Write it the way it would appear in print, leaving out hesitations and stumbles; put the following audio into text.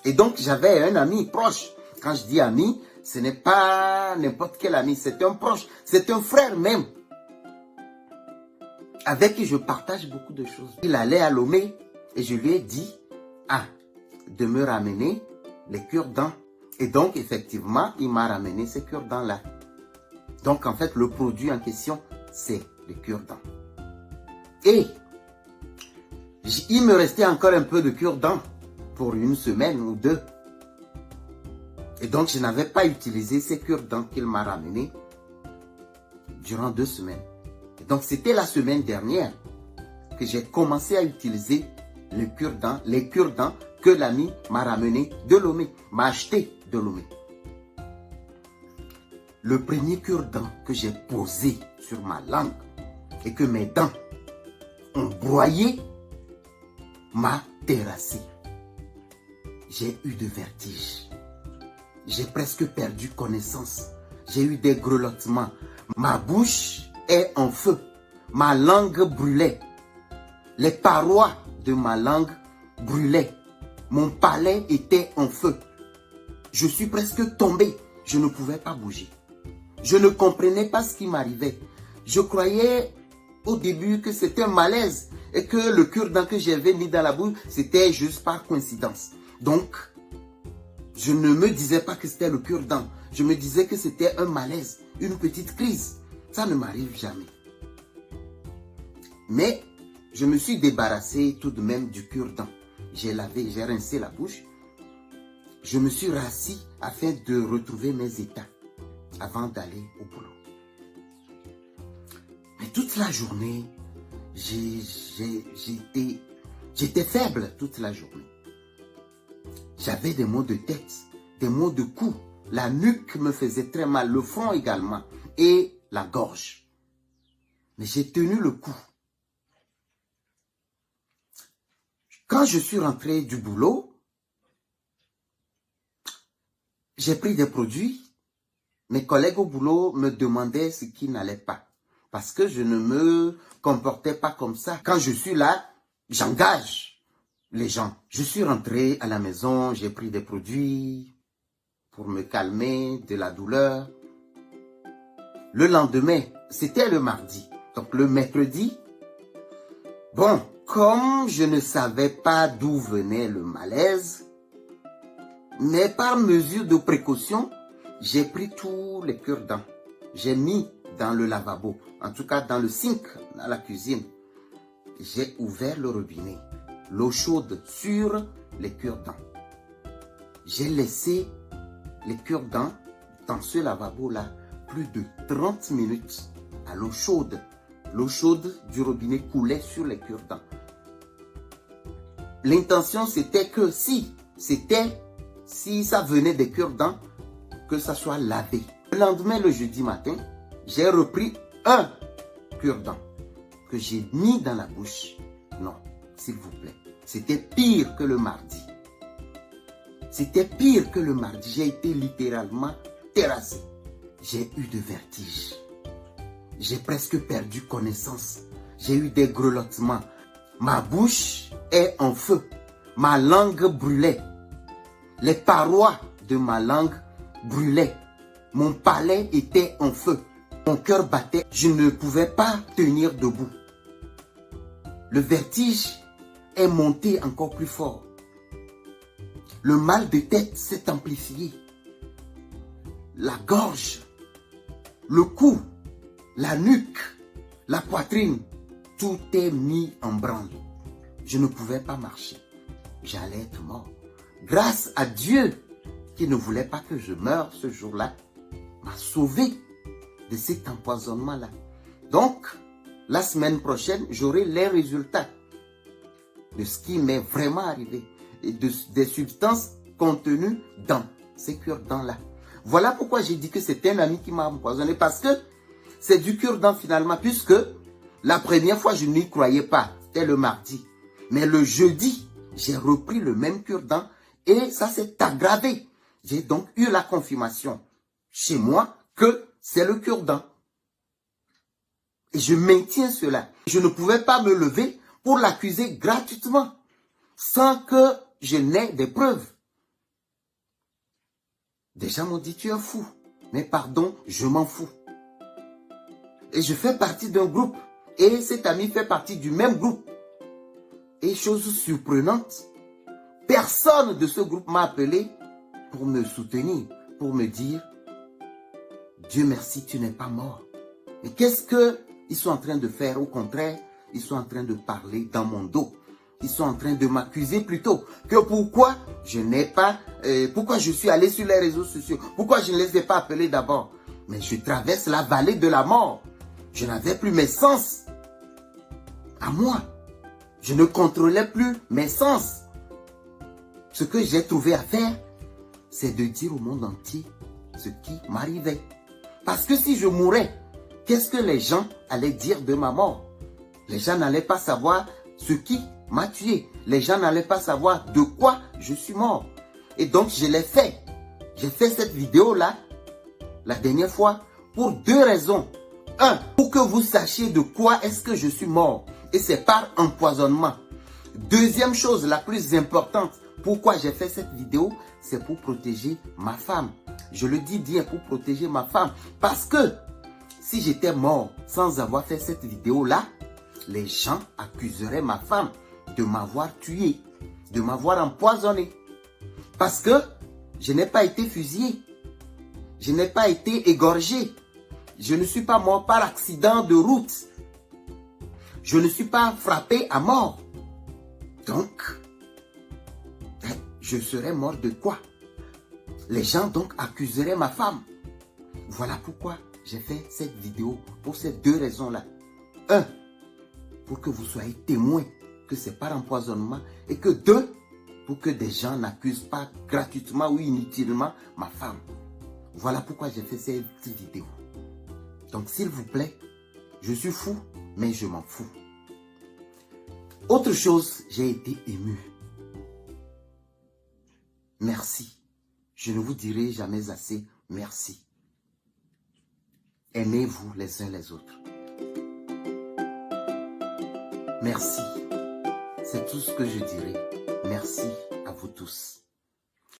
Et donc, j'avais un ami proche. Quand je dis ami, ce n'est pas n'importe quel ami, c'est un proche, c'est un frère même, avec qui je partage beaucoup de choses. Il allait à Lomé et je lui ai dit, de me ramener les cure-dents. Et donc, effectivement, il m'a ramené ces cure-dents-là. Donc, en fait, le produit en question, c'est les cure-dents. Et il me restait encore un peu de cure-dents pour une semaine ou deux. Et donc, je n'avais pas utilisé ces cure-dents qu'il m'a ramenés durant 2 semaines. Et donc, c'était la semaine dernière que j'ai commencé à utiliser les cure-dents que l'ami m'a ramené de Lomé, m'a acheté de Lomé. Le premier cure-dent que j'ai posé sur ma langue et que mes dents ont broyé m'a terrassé. J'ai eu de vertige. J'ai presque perdu connaissance. J'ai eu des grelottements. Ma bouche est en feu. Ma langue brûlait. Les parois de ma langue brûlaient. Mon palais était en feu. Je suis presque tombé. Je ne pouvais pas bouger. Je ne comprenais pas ce qui m'arrivait. Je croyais au début que c'était un malaise et que le cure-dent que j'avais mis dans la bouche, c'était juste par coïncidence. Donc, je ne me disais pas que c'était le cure-dent. Je me disais que c'était un malaise, une petite crise. Ça ne m'arrive jamais. Mais je me suis débarrassé tout de même du cure-dent. J'ai lavé, j'ai rincé la bouche. Je me suis rassis afin de retrouver mes états avant d'aller au boulot. Mais toute la journée, j'étais faible toute la journée. J'avais des maux de tête, des maux de cou. La nuque me faisait très mal, le front également et la gorge. Mais j'ai tenu le coup. Quand je suis rentré du boulot, j'ai pris des produits. Mes collègues au boulot me demandaient ce qui n'allait pas. Parce que je ne me comportais pas comme ça. Quand je suis là, j'engage les gens. Je suis rentré à la maison, j'ai pris des produits pour me calmer de la douleur. Le lendemain, c'était le mardi. Donc le mercredi, bon, comme je ne savais pas d'où venait le malaise, mais par mesure de précaution, j'ai pris tous les cure-dents. J'ai mis dans le lavabo, en tout cas dans le sink, dans la cuisine. J'ai ouvert le robinet, l'eau chaude sur les cure-dents. J'ai laissé les cure-dents dans ce lavabo-là plus de 30 minutes à l'eau chaude. L'eau chaude du robinet coulait sur les cure-dents. L'intention, c'était que si ça venait des cure-dents, que ça soit lavé. Le lendemain, le jeudi matin, j'ai repris un cure-dent que j'ai mis dans la bouche. Non, s'il vous plaît. C'était pire que le mardi. C'était pire que le mardi. J'ai été littéralement terrassé. J'ai eu de vertige. J'ai presque perdu connaissance. J'ai eu des grelottements. Ma bouche est en feu. Ma langue brûlait. Les parois de ma langue brûlaient. Mon palais était en feu. Mon cœur battait. Je ne pouvais pas tenir debout. Le vertige est monté encore plus fort. Le mal de tête s'est amplifié. La gorge, le cou, la nuque, la poitrine, tout est mis en branle. Je ne pouvais pas marcher. J'allais être mort. Grâce à Dieu qui ne voulait pas que je meure ce jour-là, m'a sauvé de cet empoisonnement-là. Donc, la semaine prochaine, j'aurai les résultats de ce qui m'est vraiment arrivé et des substances contenues dans ces cure-dents-là. Voilà pourquoi j'ai dit que c'est un ami qui m'a empoisonné, parce que c'est du cure-dent finalement, puisque la première fois, je n'y croyais pas, c'était le mardi. Mais le jeudi, j'ai repris le même cure-dent et ça s'est aggravé. J'ai donc eu la confirmation chez moi que c'est le cure-dent. Et je maintiens cela. Je ne pouvais pas me lever pour l'accuser gratuitement, sans que je n'ai des preuves. Des gens m'ont dit, tu es fou. Mais pardon, je m'en fous. Et je fais partie d'un groupe. Et cet ami fait partie du même groupe. Et chose surprenante, personne de ce groupe m'a appelé pour me soutenir, pour me dire, Dieu merci, tu n'es pas mort. Mais qu'est-ce qu'ils sont en train de faire? Au contraire, ils sont en train de parler dans mon dos. Ils sont en train de m'accuser plutôt que pourquoi je n'ai pas, pourquoi je suis allé sur les réseaux sociaux, pourquoi je ne les ai pas appelés d'abord. Mais je traverse la vallée de la mort. Je n'avais plus mes sens à moi. Je ne contrôlais plus mes sens. Ce que j'ai trouvé à faire, c'est de dire au monde entier ce qui m'arrivait. Parce que si je mourais, qu'est-ce que les gens allaient dire de ma mort? Les gens n'allaient pas savoir ce qui m'a tué. Les gens n'allaient pas savoir de quoi je suis mort. Et donc, je l'ai fait. J'ai fait cette vidéo-là, la dernière fois, pour deux raisons. Un, pour que vous sachiez de quoi est-ce que je suis mort. Et c'est par empoisonnement. Deuxième chose, la plus importante, pourquoi j'ai fait cette vidéo, c'est pour protéger ma femme. Je le dis bien, pour protéger ma femme. Parce que si j'étais mort sans avoir fait cette vidéo-là, les gens accuseraient ma femme de m'avoir tué, de m'avoir empoisonné. Parce que je n'ai pas été fusillé. Je n'ai pas été égorgé. Je ne suis pas mort par accident de route. Je ne suis pas frappé à mort. Donc, je serais mort de quoi? Les gens donc accuseraient ma femme. Voilà pourquoi j'ai fait cette vidéo, pour ces deux raisons-là. Un, pour que vous soyez témoins que c'est par empoisonnement. Et que deux, pour que des gens n'accusent pas gratuitement ou inutilement ma femme. Voilà pourquoi j'ai fait cette vidéo. Donc s'il vous plaît, je suis fou, mais je m'en fous. Autre chose, j'ai été ému. Merci. Je ne vous dirai jamais assez merci. Aimez-vous les uns les autres. Merci. C'est tout ce que je dirai. Merci à vous tous.